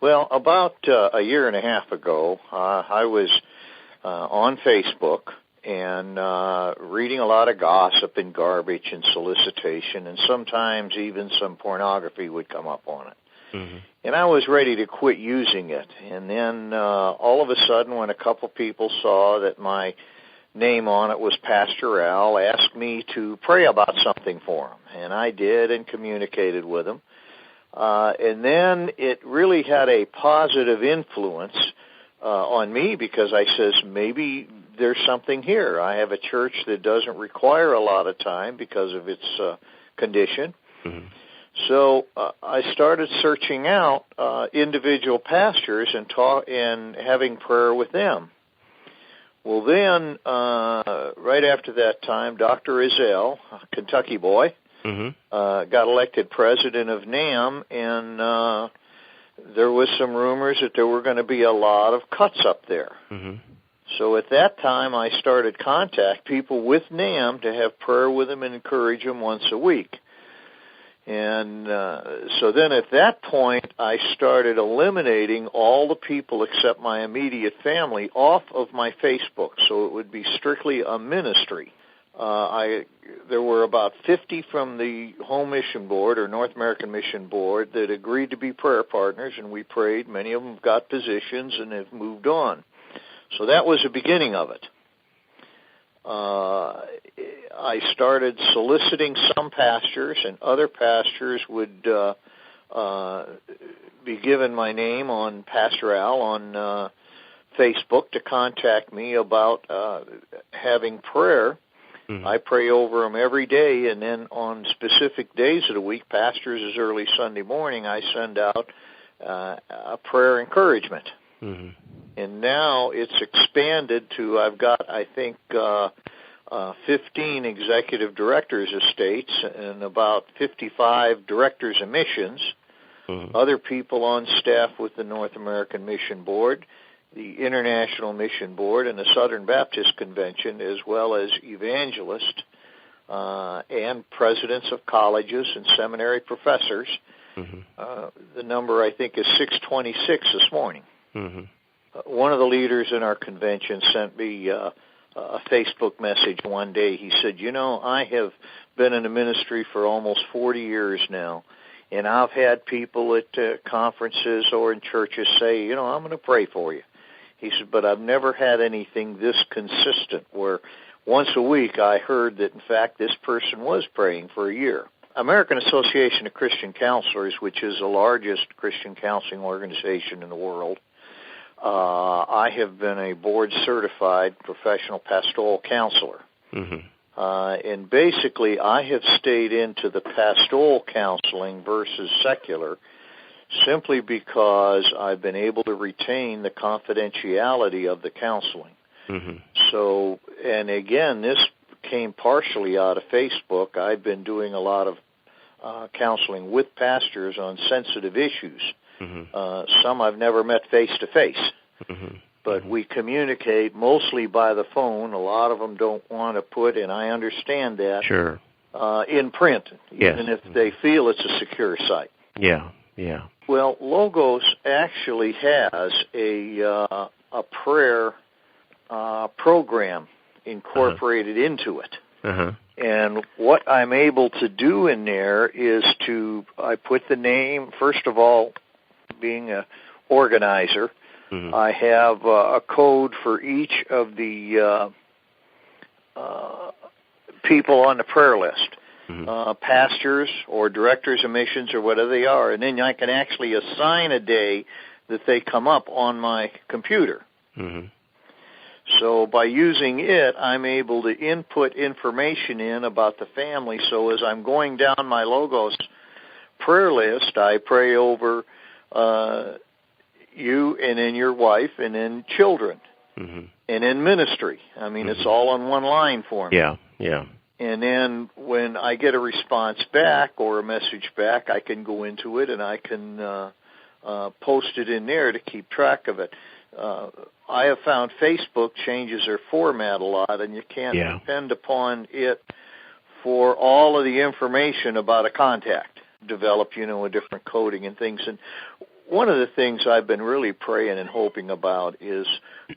Well, about a year and a half ago, I was on Facebook and reading a lot of gossip and garbage and solicitation, and sometimes even some pornography would come up on it. Mm-hmm. And I was ready to quit using it. And then all of a sudden, when a couple people saw that my name on it was Pastor Al, asked me to pray about something for him. And I did and communicated with him. And then it really had a positive influence on me, because I says, maybe there's something here. I have a church that doesn't require a lot of time because of its condition. Mm-hmm. So I started searching out individual pastors and having prayer with them. Well, then, right after that time, Dr. Izell, a Kentucky boy, mm-hmm. Got elected president of NAM, and there was some rumors that there were going to be a lot of cuts up there. Mm-hmm. So at that time, I started contact people with NAM to have prayer with them and encourage them once a week. And so then at that point, I started eliminating all the people except my immediate family off of my Facebook, so it would be strictly a ministry. There were about 50 from the Home Mission Board or North American Mission Board that agreed to be prayer partners, and we prayed. Many of them got positions and have moved on. So that was the beginning of it. I started soliciting some pastors, and other pastors would be given my name on Pastor Al on Facebook to contact me about having prayer. Mm-hmm. I pray over them every day, and then on specific days of the week, pastors as early Sunday morning, I send out a prayer encouragement. Mm-hmm. And now it's expanded to, I've got, I think, 15 executive directors of states and about 55 directors of missions, mm-hmm. other people on staff with the North American Mission Board, the International Mission Board, and the Southern Baptist Convention, as well as evangelists and presidents of colleges and seminary professors. Mm-hmm. The number, I think, is 626 this morning. Mm-hmm. One of the leaders in our convention sent me a Facebook message one day. He said, I have been in the ministry for almost 40 years now, and I've had people at conferences or in churches say, I'm going to pray for you. He said, but I've never had anything this consistent where once a week I heard that, in fact, this person was praying for a year. American Association of Christian Counselors, which is the largest Christian counseling organization in the world, I have been a board-certified professional pastoral counselor. Mm-hmm. And basically, I have stayed into the pastoral counseling versus secular simply because I've been able to retain the confidentiality of the counseling. Mm-hmm. So, and again, this came partially out of Facebook. I've been doing a lot of counseling with pastors on sensitive issues. Mm-hmm. Some I've never met face-to-face, mm-hmm. but we communicate mostly by the phone. A lot of them don't want to put, and I understand that, sure. In print, yes. even if they feel it's a secure site. Yeah, yeah. Well, Logos actually has a prayer program incorporated into it. Uh-huh. And what I'm able to do in there is I put the name, first of all, being an organizer, mm-hmm. I have a code for each of the people on the prayer list, mm-hmm. Pastors or directors of missions or whatever they are, and then I can actually assign a day that they come up on my computer. Mm-hmm. So by using it, I'm able to input information in about the family. So as I'm going down my Logos prayer list, I pray over you and then your wife and then children mm-hmm. and then ministry. I mean, mm-hmm. it's all on one line for me. Yeah, yeah. And then when I get a response back or a message back, I can go into it and I can post it in there to keep track of it. I have found Facebook changes their format a lot, and you can't depend upon it for all of the information about a contact. Develop, a different coding and things. And one of the things I've been really praying and hoping about is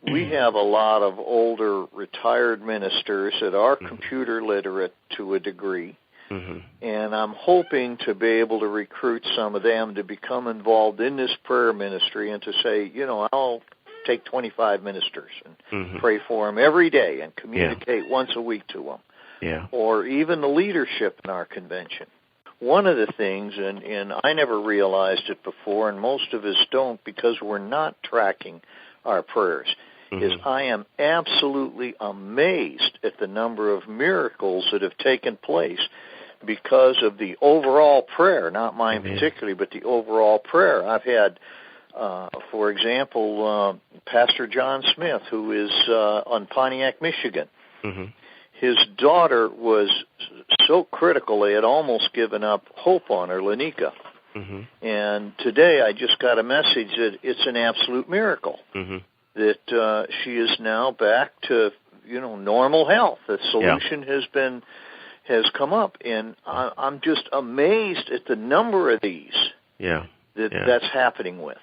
we have a lot of older retired ministers that are computer literate to a degree. Mm-hmm. And I'm hoping to be able to recruit some of them to become involved in this prayer ministry and to say, I'll take 25 ministers and pray for them every day and communicate once a week to them. Yeah. Or even the leadership in our convention. One of the things, and I never realized it before, and most of us don't because we're not tracking our prayers, is I am absolutely amazed at the number of miracles that have taken place because of the overall prayer, not mine particularly, but the overall prayer. I've had, for example, Pastor John Smith, who is on Pontiac, Michigan. Mm-hmm. His daughter was so critical they had almost given up hope on her, Lanika. Mm-hmm. And today I just got a message that it's an absolute miracle that she is now back to, normal health. The solution has come up, and I'm just amazed at the number of these that's happening with.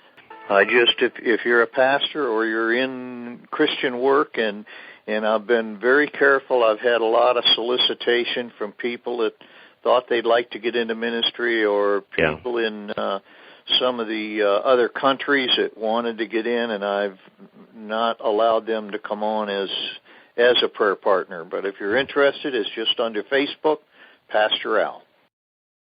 If you're a pastor or you're in Christian work, and I've been very careful, I've had a lot of solicitation from people that thought they'd like to get into ministry, or people in some of the other countries that wanted to get in, and I've not allowed them to come on as a prayer partner. But if you're interested, it's just under Facebook, Pastor Al.